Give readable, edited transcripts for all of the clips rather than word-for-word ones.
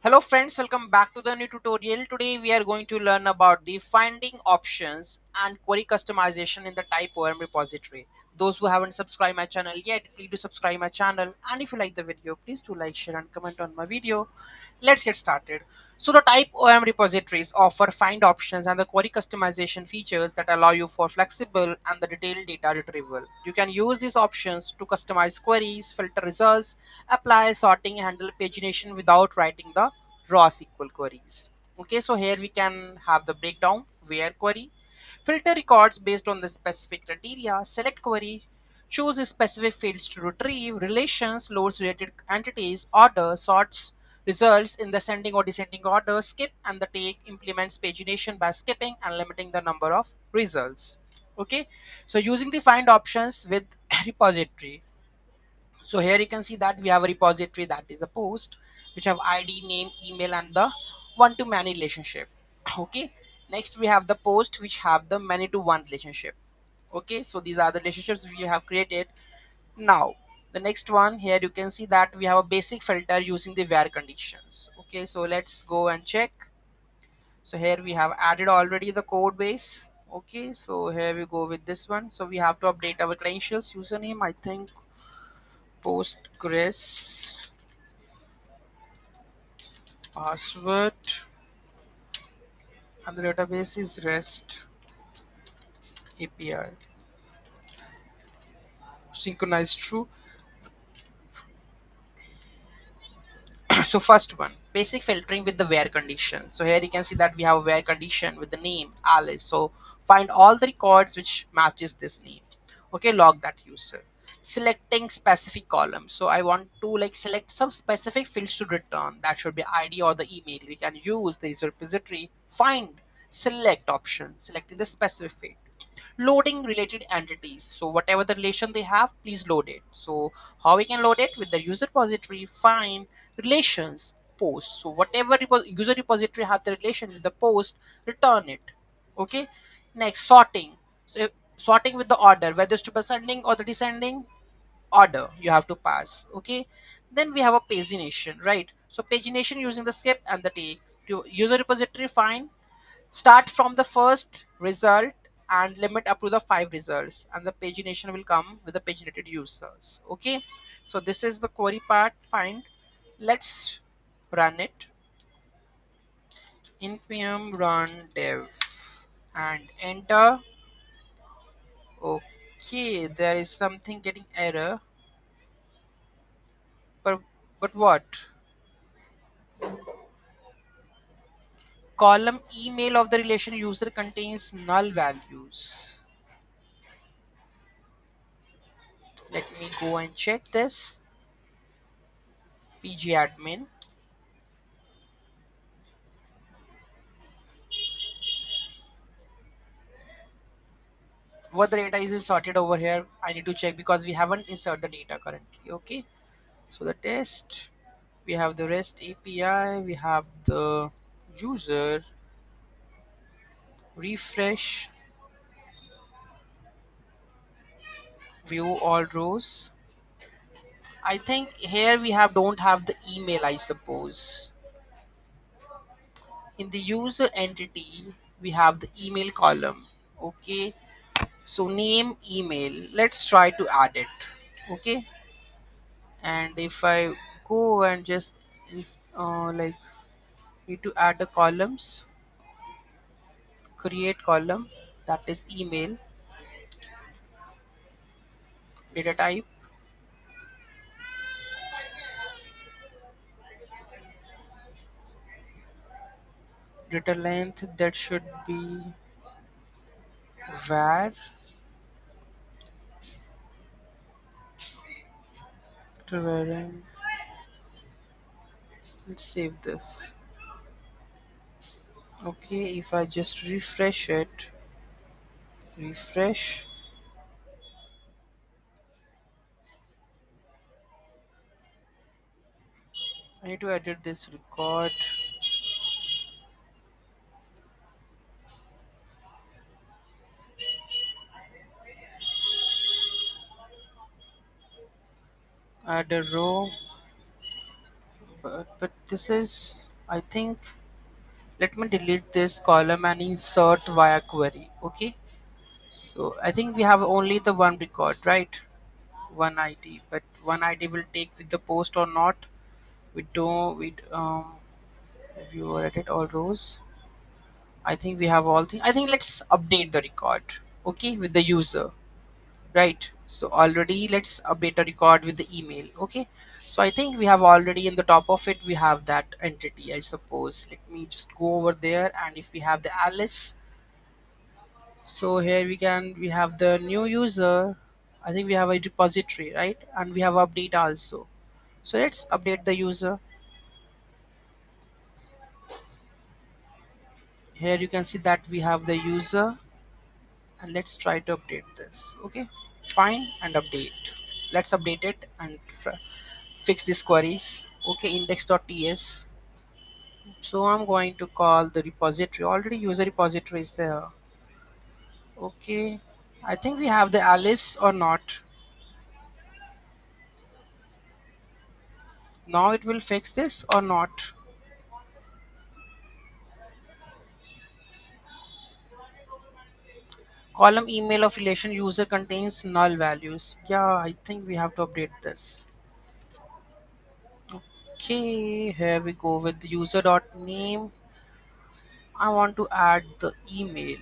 Hello friends, welcome back to the new tutorial. Today we are going to learn about the finding options and query customization in the TypeORM repository. Those who haven't subscribed my channel yet, please do subscribe my channel, and if you like the video, please do like, share and comment on my video. Let's get started. So the TypeORM repositories offer find options and the query customization features that allow you for flexible and the detailed data retrieval. You can use these options to customize queries, filter results, apply sorting, handle pagination without writing the raw SQL queries. Okay, so here we can have the breakdown: where query, filter records based on the specific criteria, select query, choose specific fields to retrieve, relations, loads related entities, order, sorts results in the ascending or descending order, skip and the take, implements pagination by skipping and limiting the number of results. Okay, so using the find options with repository. So here you can see that we have a repository, that is a post, which have id, name, email and the one to many relationship. Okay, next we have the post which have the many to one relationship. Okay, so these are the relationships we have created. Now the next one, here you can see that we have a basic filter using the where conditions. Okay, so let's go and check. So here we have added already the code base. Okay, so here we go with this one. So we have to update our credentials, username, I think Postgres, password, and the database is REST API. Synchronized true. So first one, basic filtering with the where condition. So here you can see that we have a where condition with the name Alice. So find all the records which matches this name. Okay, log that user. Selecting specific column. So I want to like select some specific fields to return. That should be ID or the email. We can use the user repository find select option, selecting the specific field. Loading related entities, so whatever the relation they have, please load it. So how we can load it? With the user repository find relations post. So whatever user repository have the relation with the post, return it. Okay, next sorting. So sorting with the order, whether it's to ascending or the descending order, you have to pass. Okay, then we have a pagination, right? So pagination using the skip and the take. User repository find, start from the first result and limit up to the 5 results, and the pagination will come with the paginated users. Okay, so this is the query part find. Let's run it. Npm run dev and enter. Okay, there is something getting error, but what? Column email of the relation user contains null values. Let me go and check this. pgadmin. What the data is sorted over here, I need to check because we haven't inserted the data currently. Okay, so the test, we have the REST API, we have the user, refresh, view all rows. I think here we have don't have the email, I suppose. In the user entity we have the email column. Okay, so name, email, let's try to add it. Okay, and if I go and just like need to add the columns, create column, that is email, data type, data length, that should be var, var. Let's save this. Okay, if I just refresh it, refresh, I need to edit this record. Add a row, but this is I think let me delete this column and insert via query. Okay, so I think we have only the one record, right? One ID, but one ID will take with the post or not. We don't, view or edit all rows. I think we have all things. I think let's update the record, okay, with the user, right? So already let's update a record with the email, okay. So I think we have already in the top of it, we have that entity, I suppose. Let me just go over there, and if we have the Alice, so here we have the new user. I think we have a repository, right? And we have update also. So let's update the user. Here you can see that we have the user, and let's try to update this. Okay, fine, and update. Let's update it and fix these queries. Okay, index.ts. So I'm going to call the repository. Already user repository is there. Okay, I think we have the Alice or not. Now it will fix this or not. Column email of relation user contains null values. Yeah, I think we have to update this. Okay, here we go with the user dot name. I want to add the email.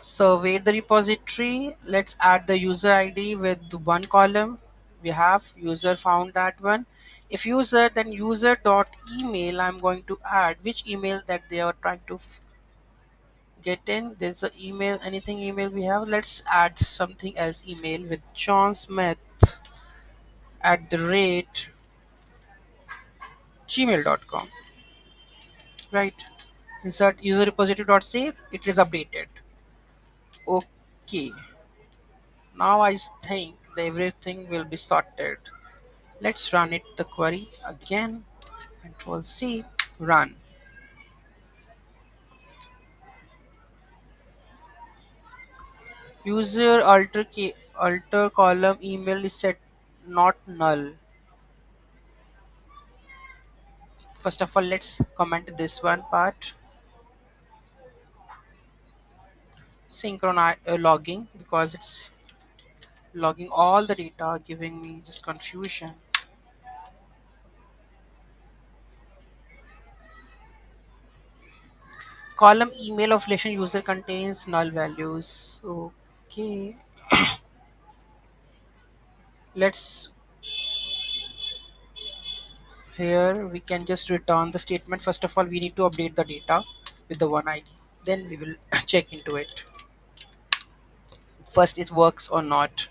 Survey the repository. Let's add the user ID with one column. We have user found that one. If user, then user dot email. I'm going to add which email that they are trying to get in. There's a email, anything email we have. Let's add something else email with John Smith at the rate gmail.com. Right. Insert user repository dot save. It is updated. Okay. Now I think that everything will be sorted. Let's run it the query again. Control C, run. User alter column email is set not null. First of all, let's comment this one part. Synchronize logging, because it's logging all the data, giving me just confusion. Column email of relation user contains null values. Okay, let's here we can just return the statement. First of all, we need to update the data with the one ID. Then we will check into it. First, it works or not.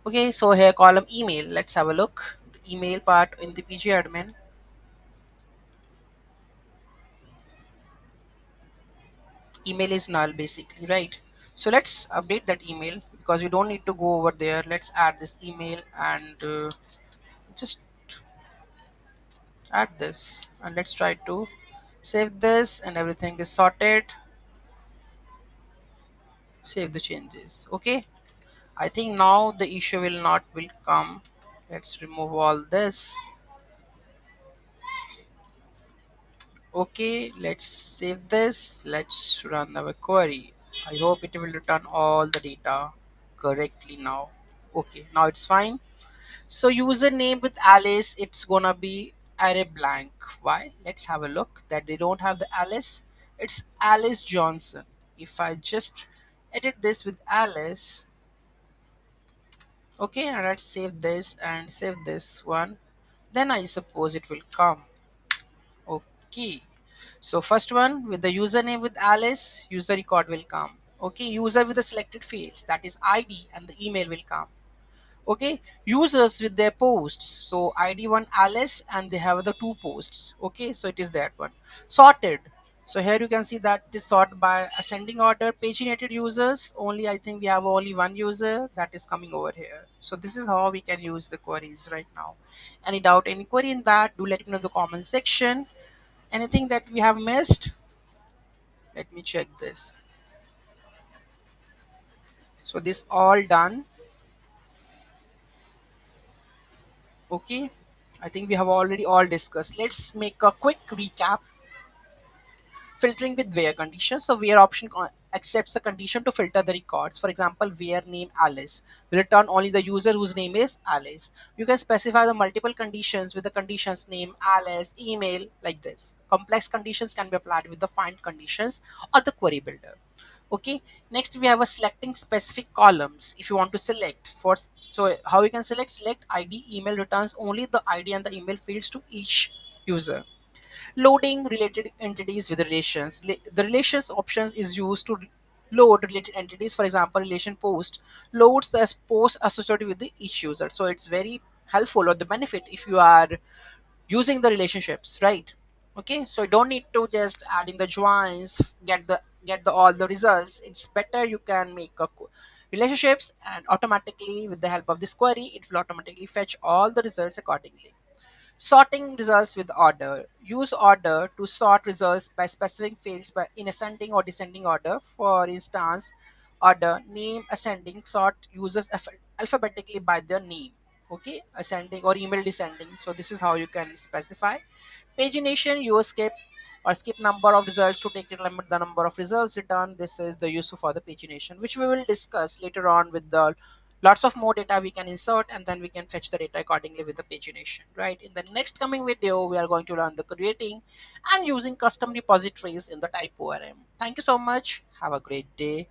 Okay, so here column email. Let's have a look. The email part in the PG admin. Email is null basically, right? So let's update that email because we don't need to go over there. Let's add this email and just add this, and let's try to save this, and everything is sorted. Save the changes. Okay, I think now the issue will come. Let's remove all this. Okay, let's save this. Let's run our query. I hope it will return all the data correctly now. Okay, now it's fine. So username with Alice, it's gonna be array blank. Why? Let's have a look that they don't have the Alice. It's Alice Johnson. If I just edit this with Alice, okay, and let's save this and save this one, then I suppose it will come. Okay, so first one with the username with Alice, user record will come. Okay, user with the selected fields, that is ID, and the email will come. Okay, users with their posts, so ID1 Alice, and they have the two posts. Okay, so it is that one. Sorted, so here you can see that it is sorted by ascending order. Paginated users, only I think we have only one user that is coming over here. So this is how we can use the queries right now. Any doubt, any query in that, do let me know in the comment section. Anything that we have missed, let me check this. So this all done. Okay, I think we have already all discussed. Let's make a quick recap. Filtering with where condition. So where option accepts the condition to filter the records. For example, where name Alice will return only the user whose name is Alice. You can specify the multiple conditions with the conditions name Alice, email, like this. Complex conditions can be applied with the find conditions or the query builder. Okay, next we have a selecting specific columns. If you want to select for, so how you can select ID, email returns only the ID and the email fields to each user. Loading related entities with relations. The relations options is used to load related entities. For example, relation post loads the post associated with the each user. So it's very helpful or the benefit if you are using the relationships, right? Okay, so you don't need to just add in the joins, get the all the results. It's better you can make a relationships, and automatically with the help of this query it will automatically fetch all the results accordingly. Sorting results with order. Use order to sort results by specifying fields by in ascending or descending order. For instance, order name ascending, sort users alphabetically by their name. Okay, ascending or email descending. So this is how you can specify. Pagination, you skip or skip number of results to take it limit the number of results returned. This is the use for the pagination, which we will discuss later on with the lots of more data we can insert, and then we can fetch the data accordingly with the pagination, right? In the next coming video, we are going to learn the creating and using custom repositories in the TypeORM. Thank you so much. Have a great day.